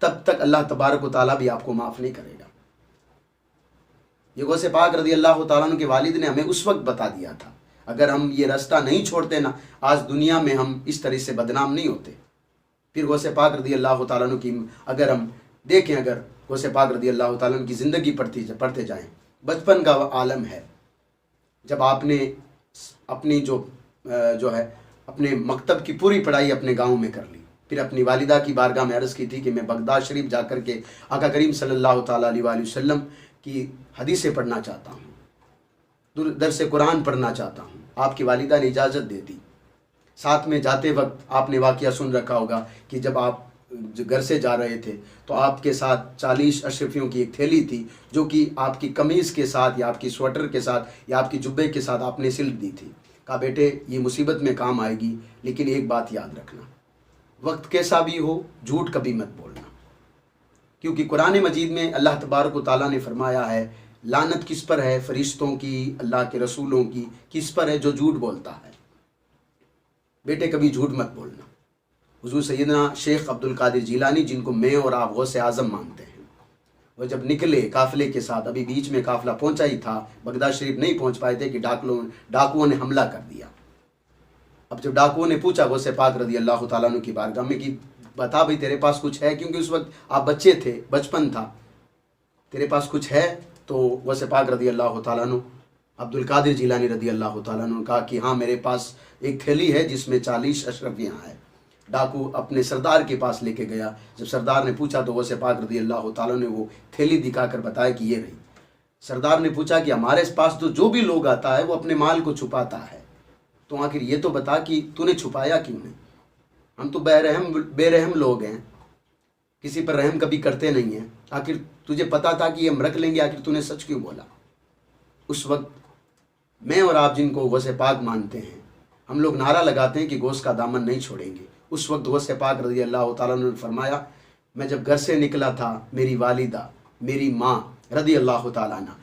تب تک اللہ تبارک و تعالیٰ بھی آپ کو معاف نہیں کرے گا۔ یہ غوث پاک رضی اللہ تعالیٰ عنہ کے والد نے ہمیں اس وقت بتا دیا تھا، اگر ہم یہ راستہ نہیں چھوڑتے نا، آج دنیا میں ہم اس طرح سے بدنام نہیں ہوتے۔ پھر غوث پاک رضی اللہ تعالیٰ عنہ کی اگر ہم دیکھیں، اگر غوث پاک رضی اللہ تعالیٰ عنہ کی زندگی پڑھتے جائیں، بچپن کا عالم ہے، جب آپ نے اپنی جو ہے اپنے مکتب کی پوری پڑھائی اپنے گاؤں میں کر لی، پھر اپنی والدہ کی بارگاہ میں عرض کی تھی کہ میں بغداد شریف جا کر کے آقا کریم صلی اللہ تعالیٰ علیہ وآلہ وسلم کی حدیثیں پڑھنا چاہتا ہوں، درس قرآن پڑھنا چاہتا ہوں۔ آپ کی والدہ نے اجازت دے دی۔ ساتھ میں جاتے وقت آپ نے واقعہ سن رکھا ہوگا کہ جب آپ گھر سے جا رہے تھے تو آپ کے ساتھ 40 اشرفیوں کی ایک تھیلی تھی، جو کہ آپ کی قمیض کے ساتھ یا آپ کی سویٹر کے ساتھ یا آپ کی جبے کے ساتھ آپ نے سل دی تھی۔ کہا بیٹے یہ مصیبت میں کام آئے گی، لیکن ایک بات یاد رکھنا، وقت کیسا بھی ہو جھوٹ کبھی مت بولنا، کیونکہ قرآن مجید میں اللہ تبارک و تعالیٰ نے فرمایا ہے لعنت کس پر ہے؟ فرشتوں کی، اللہ کے رسولوں کی، کس پر ہے؟ جو جھوٹ بولتا ہے۔ بیٹے کبھی جھوٹ مت بولنا۔ حضور سیدنا شیخ عبد القادر جیلانی، جن کو میں اور آپ غوث اعظم مانتے ہیں، وہ جب نکلے قافلے کے ساتھ، ابھی بیچ میں قافلہ پہنچا ہی تھا، بغداد شریف نہیں پہنچ پائے تھے کہ ڈاکوؤں نے حملہ کر دیا۔ اب جب ڈاکوؤں نے پوچھا غوث پاک رضی اللہ تعالیٰ عنہ کی بارگاہ میں کہ بتا بھائی تیرے پاس کچھ ہے، کیونکہ اس وقت آپ بچے تھے، بچپن تھا، تیرے پاس کچھ ہے؟ تو غوث پاک رضی اللہ تعالیٰ عنہ عبد القادر جیلانی رضی اللہ تعالیٰ عنہ نے کہا کہ ہاں میرے پاس ایک تھیلی ہے جس میں 40 اشرفیاں ہیں۔ ڈاکو اپنے سردار کے پاس لے کے گیا، جب سردار نے پوچھا تو غوث پاک رضی اللہ تعالیٰ نے وہ تھیلی دکھا کر بتایا کہ یہ رہی۔ سردار نے پوچھا کہ ہمارے پاس تو جو بھی لوگ آتا ہے وہ اپنے مال کو چھپاتا ہے، تو آخر یہ تو بتا کہ تو نے چھپایا کیوں نہیں؟ ہم تو بے رحم لوگ ہیں، کسی پر رحم کبھی کرتے نہیں ہیں، آخر تجھے پتا تھا کہ یہ ہم رکھ لیں گے، آخر تو نے سچ کیوں بولا؟ اس وقت میں اور آپ جن کو غوث پاک مانتے ہیں، ہم لوگ نعرہ لگاتے ہیں کہ غوث کا دامن نہیں چھوڑیں گے۔ اس وقت غوث پاک رضی اللہ تعالیٰ نے فرمایا میں جب گھر سے نکلا تھا، میری والدہ، میری ماں رضی اللہ تعالیٰ عنہ،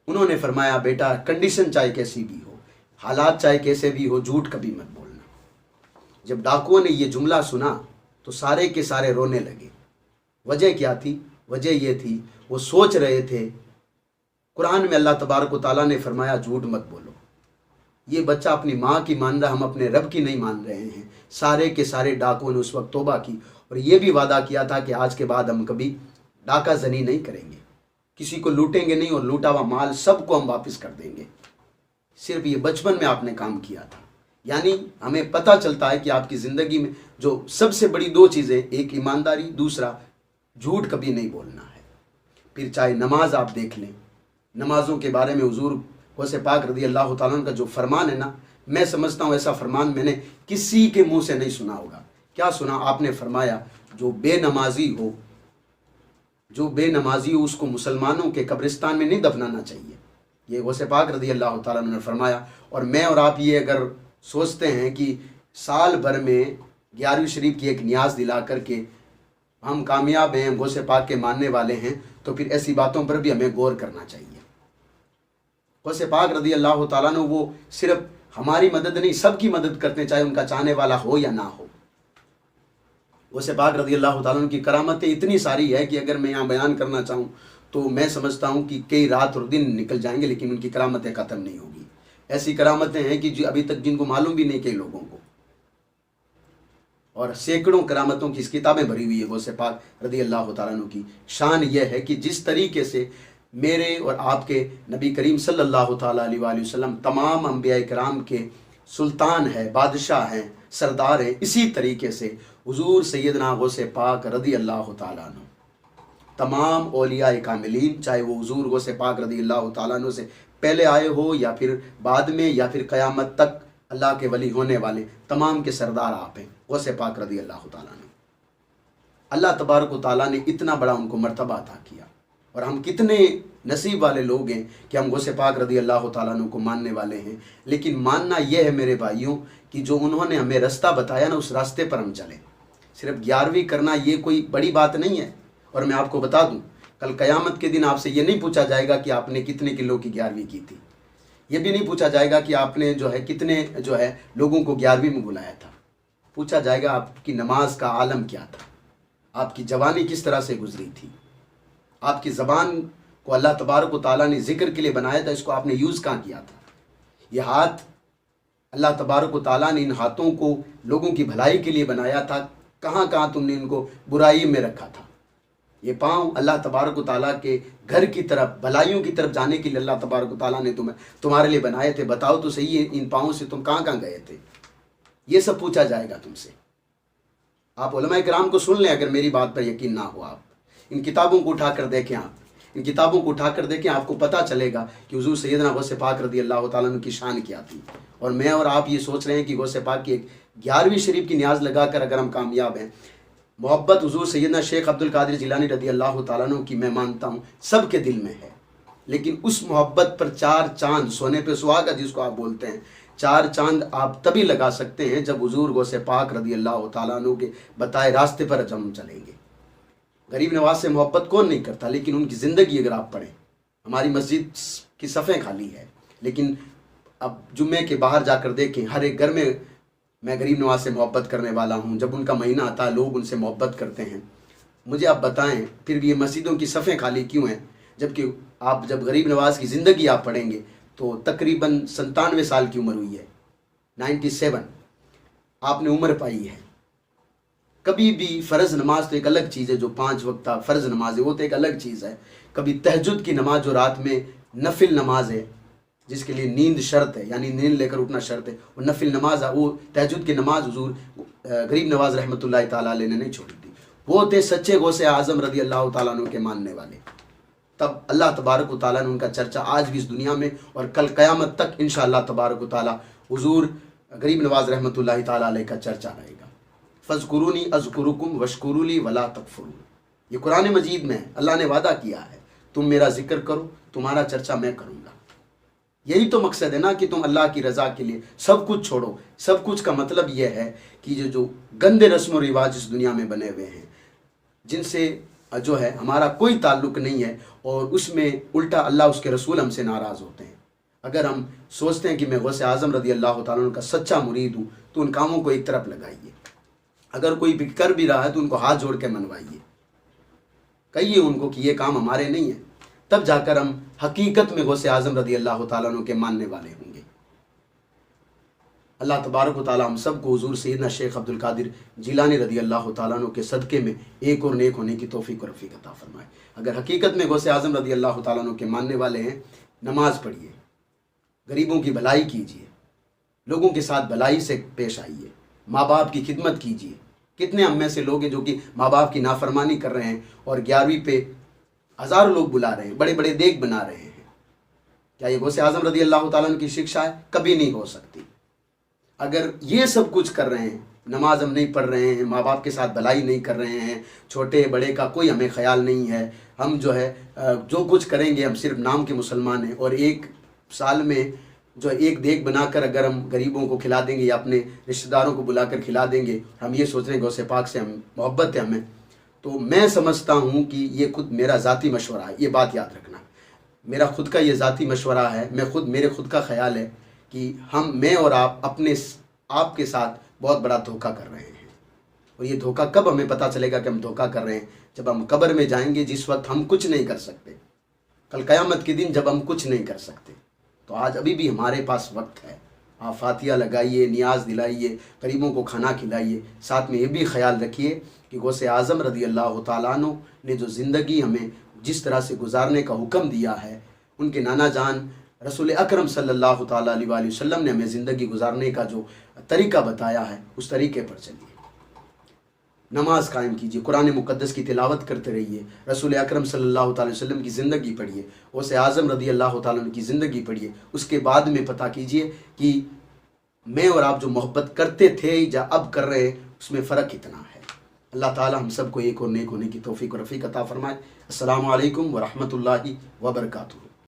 انہوں نے فرمایا بیٹا کنڈیشن چاہے کیسی بھی ہو، حالات چاہے کیسے بھی ہو، جھوٹ کبھی مت بولنا۔ جب ڈاکوؤں نے یہ جملہ سنا تو سارے کے سارے رونے لگے۔ وجہ کیا تھی؟ وجہ یہ تھی وہ سوچ رہے تھے قرآن میں اللہ تبارک و تعالیٰ نے فرمایا جھوٹ مت بولو، یہ بچہ اپنی ماں کی مان رہا، ہم اپنے رب کی نہیں مان رہے ہیں۔ سارے کے سارے ڈاکوؤں نے اس وقت توبہ کی اور یہ بھی وعدہ کیا تھا کہ آج کے بعد ہم کبھی ڈاکہ زنی نہیں کریں گے، کسی کو لوٹیں گے نہیں، اور لوٹا ہوا مال سب کو ہم واپس کر دیں گے۔ صرف یہ بچپن میں آپ نے کام کیا تھا۔ یعنی ہمیں پتہ چلتا ہے کہ آپ کی زندگی میں جو سب سے بڑی دو چیزیں، ایک ایمانداری، دوسرا جھوٹ کبھی نہیں بولنا ہے۔ پھر چاہے نماز آپ دیکھ لیں، نمازوں کے بارے میں حضور غوث پاک رضی اللہ تعالیٰ عنہ کا جو فرمان ہے نا، میں سمجھتا ہوں ایسا فرمان میں نے کسی کے منہ سے نہیں سنا ہوگا۔ کیا سنا؟ آپ نے فرمایا جو بے نمازی ہو اس کو مسلمانوں کے قبرستان میں نہیں دفنانا چاہیے، یہ غوث پاک رضی اللہ تعالیٰ عنہ نے فرمایا۔ اور میں اور آپ یہ اگر سوچتے ہیں کہ سال بھر میں 11ویں شریف کی ایک نیاز دلا کر کے ہم کامیاب ہیں، غوث پاک کے ماننے والے ہیں، تو پھر ایسی باتوں پر بھی ہمیں غور کرنا چاہیے۔ غوث پاک رضی اللہ تعالیٰ نے وہ صرف ہماری مدد نہیں، سب کی مدد کرتے ہیں، چاہے ان کا چاہنے والا ہو یا نہ ہو۔ غوث پاک رضی اللہ تعالیٰ عنہ کی کرامتیں اتنی ساری ہے کہ اگر میں یہاں بیان کرنا چاہوں تو میں سمجھتا ہوں کہ کئی رات اور دن نکل جائیں گے، لیکن ان کی کرامتیں ختم نہیں ہوگی۔ ایسی کرامتیں ہیں کہ ابھی تک جن کو معلوم بھی نہیں کئی لوگوں کو، اور سینکڑوں کرامتوں کی اس کتابیں بھری ہوئی ہے غوث پاک رضی اللہ تعالیٰ عنہ کی۔ شان یہ ہے کہ جس طریقے سے میرے اور آپ کے نبی کریم صلی اللہ تعالیٰ علیہ وآلہ وسلم تمام انبیاء کرام کے سلطان ہیں، بادشاہ ہیں، سردار ہیں، اسی طریقے سے حضور سیدنا غوث پاک رضی اللہ تعالیٰ عنہ تمام اولیاء کاملین، چاہے وہ حضور غوث پاک رضی اللہ تعالیٰ عنہ سے پہلے آئے ہو یا پھر بعد میں یا پھر قیامت تک اللہ کے ولی ہونے والے، تمام کے سردار آپ ہیں غوث پاک رضی اللہ تعالیٰ عنہ۔ اللہ تبارک و تعالیٰ نے اتنا بڑا ان کو مرتبہ عطا کیا، اور ہم کتنے نصیب والے لوگ ہیں کہ ہم غوث پاک رضی اللہ تعالیٰ عنہ کو ماننے والے ہیں۔ لیکن ماننا یہ ہے میرے بھائیوں کہ جو انہوں نے ہمیں راستہ بتایا نا، اس راستے پر ہم چلیں۔ صرف 11ویں کرنا یہ کوئی بڑی بات نہیں ہے۔ اور میں آپ کو بتا دوں، کل قیامت کے دن آپ سے یہ نہیں پوچھا جائے گا کہ آپ نے کتنے کلو کی 11ویں کی تھی، یہ بھی نہیں پوچھا جائے گا کہ آپ نے کتنے لوگوں کو 11ویں میں بلایا تھا۔ پوچھا جائے گا آپ کی نماز کا عالم کیا تھا، آپ کی جوانی کس طرح سے گزری تھی، آپ کی زبان کو اللہ تبارک و تعالیٰ نے ذکر کے لیے بنایا تھا، اس کو آپ نے یوز کہاں کیا تھا؟ یہ ہاتھ اللہ تبارک و تعالیٰ نے ان ہاتھوں کو لوگوں کی بھلائی کے لیے بنایا تھا، کہاں کہاں تم نے ان کو برائی میں رکھا تھا؟ یہ پاؤں اللہ تبارک و تعالیٰ کے گھر کی طرف، بھلائیوں کی طرف جانے کے لیے اللہ تبارک و تعالیٰ نے تمہارے لیے بنائے تھے۔ بتاؤ تو صحیح ہے، ان پاؤں سے تم کہاں کہاں گئے تھے؟ یہ سب پوچھا جائے گا تم سے۔ آپ علماء کرام کو سن لیں، اگر میری بات پر یقین نہ ہو، آپ ان کتابوں کو اٹھا کر دیکھیں، ان کتابوں کو اٹھا کر دیکھیں، آپ کو پتہ چلے گا کہ حضور سیدنا غوث پاک رضی اللہ تعالیٰ عنہ کی شان کیا تھی۔ اور میں اور آپ یہ سوچ رہے ہیں کہ غوث پاک کی 11ویں شریف کی نیاز لگا کر اگر ہم کامیاب ہیں، محبت حضور سیدنا شیخ عبد القادر جیلانی رضی اللہ تعالیٰ عنہ کی میں مانتا ہوں سب کے دل میں ہے، لیکن اس محبت پر 4 چاند، سونے پہ سہاگا جس کو آپ بولتے ہیں، 4 چاند آپ تبھی لگا سکتے ہیں جب حضور غوث پاک رضی اللہ تعالیٰ عنہ کے بتائے راستے پر جب ہم چلیں گے۔ غریب نواز سے محبت کون نہیں کرتا، لیکن ان کی زندگی اگر آپ پڑھیں، ہماری مسجد کی صفیں خالی ہے، لیکن اب جمعے کے باہر جا کر دیکھیں، ہر ایک گھر میں غریب نواز سے محبت کرنے والا ہوں۔ جب ان کا مہینہ آتا ہے لوگ ان سے محبت کرتے ہیں۔ مجھے آپ بتائیں پھر بھی یہ مسجدوں کی صفیں خالی کیوں ہیں؟ جبکہ آپ جب غریب نواز کی زندگی آپ پڑھیں گے تو تقریباً 97 سال کی عمر ہوئی ہے، 97 آپ نے عمر پائی ہے۔ کبھی بھی فرض نماز تو ایک الگ چیز ہے، جو 5 وقتہ فرض نماز ہے وہ تو ایک الگ چیز ہے۔ کبھی تہجد کی نماز جو رات میں نفل نماز ہے، جس کے لیے نیند شرط ہے، یعنی نیند لے کر اٹھنا شرط ہے، وہ نفل نماز ہے، وہ تہجد کی نماز حضور غریب نواز رحمۃ اللہ تعالیٰ علیہ نے نہیں چھوڑی تھی۔ وہ تھے سچے غوث اعظم رضی اللہ تعالیٰ عنہ کے ماننے والے۔ تب اللہ تبارک و تعالیٰ نے ان کا چرچا آج بھی اس دنیا میں اور کل قیامت تک انشاءاللہ تبارک و تعالیٰ حضور غریب نواز رحمۃ اللہ تعالیٰ علیہ کا چرچا رہے گا۔ فاذکرونی اذکرکم واشکروا لی ولا تکفرون، یہ قرآن مجید میں اللہ نے وعدہ کیا ہے، تم میرا ذکر کرو، تمہارا چرچا میں کروں گا۔ یہی تو مقصد ہے نا کہ تم اللہ کی رضا کے لیے سب کچھ چھوڑو۔ سب کچھ کا مطلب یہ ہے کہ جو گندے رسم و رواج اس دنیا میں بنے ہوئے ہیں، جن سے جو ہے ہمارا کوئی تعلق نہیں ہے، اور اس میں الٹا اللہ اس کے رسول ہم سے ناراض ہوتے ہیں۔ اگر ہم سوچتے ہیں کہ میں غوث اعظم رضی اللہ تعالیٰ عنہ کا سچا مرید ہوں تو ان کاموں کو ایک طرف لگائیے، اگر کوئی بھی کر بھی رہا ہے تو ان کو ہاتھ جوڑ کے منوائیے، کہیے ان کو کہ یہ کام ہمارے نہیں ہیں، تب جا کر ہم حقیقت میں غوث اعظم رضی اللہ تعالیٰ عنہ کے ماننے والے ہوں گے۔ اللہ تبارک و تعالیٰ ہم سب کو حضور سیدنا شیخ عبد القادر جیلانی رضی اللہ تعالیٰ عنہ کے صدقے میں ایک اور نیک ہونے کی توفیق و رفیق عطا فرمائے۔ اگر حقیقت میں غوث اعظم رضی اللہ تعالیٰ عنہ کے ماننے والے ہیں، نماز پڑھیے، غریبوں کی بھلائی کیجیے، لوگوں کے ساتھ بھلائی سے پیش آئیے، ماں باپ کی خدمت کیجیے۔ کتنے ہم میں سے لوگ ہیں جو کہ ماں باپ کی نافرمانی کر رہے ہیں اور 11ویں پہ ہزاروں لوگ بلا رہے ہیں، بڑے بڑے دیگ بنا رہے ہیں۔ کیا یہ غوث اعظم رضی اللہ تعالیٰ عنہ کی شکشا ہے؟ کبھی نہیں ہو سکتی۔ اگر یہ سب کچھ کر رہے ہیں، نماز ہم نہیں پڑھ رہے ہیں، ماں باپ کے ساتھ بھلائی نہیں کر رہے ہیں، چھوٹے بڑے کا کوئی ہمیں خیال نہیں ہے، ہم جو ہے جو کچھ کریں گے ہم صرف نام کے مسلمان ہیں، اور ایک سال میں جو ایک دیگ بنا کر اگر ہم غریبوں کو کھلا دیں گے یا اپنے رشتہ داروں کو بلا کر کھلا دیں گے، ہم یہ سوچ رہے ہیں غوث پاک سے ہم محبت ہے ہمیں، تو میں سمجھتا ہوں کہ یہ خود میرا ذاتی مشورہ ہے، یہ بات یاد رکھنا، میرا خود کا یہ ذاتی مشورہ ہے، میرے خود کا خیال ہے کہ میں اور آپ کے ساتھ بہت بڑا دھوکہ کر رہے ہیں۔ اور یہ دھوکہ کب ہمیں پتہ چلے گا کہ ہم دھوکہ کر رہے ہیں؟ جب ہم قبر میں جائیں گے، جس وقت ہم کچھ نہیں کر سکتے، کل قیامت کے دن جب ہم کچھ نہیں کر سکتے۔ تو آج ابھی بھی ہمارے پاس وقت ہے، آپ فاتحہ لگائیے، نیاز دلائیے، غریبوں کو کھانا کھلائیے، ساتھ میں یہ بھی خیال رکھیے کہ غوث اعظم رضی اللہ تعالیٰ عنہ نے جو زندگی ہمیں جس طرح سے گزارنے کا حکم دیا ہے، ان کے نانا جان رسول اکرم صلی اللہ تعالیٰ علیہ وآلہ وسلم نے ہمیں زندگی گزارنے کا جو طریقہ بتایا ہے، اس طریقے پر چلیے، نماز قائم کیجیے، قرآن مقدس کی تلاوت کرتے رہیے، رسول اکرم صلی اللہ تعالیٰ علیہ وسلم کی زندگی پڑھیے، غوث اعظم رضی اللہ تعالیٰ عنہ کی زندگی پڑھیے، اس کے بعد میں پتہ کیجیے کہ میں اور آپ جو محبت کرتے تھے یا اب کر رہے ہیں اس میں فرق کتنا ہے۔ اللہ تعالیٰ ہم سب کو ایک اور نیک ہونے کی توفیق و رفیق عطا فرمائے۔ السلام علیکم ورحمۃ اللہ وبرکاتہ۔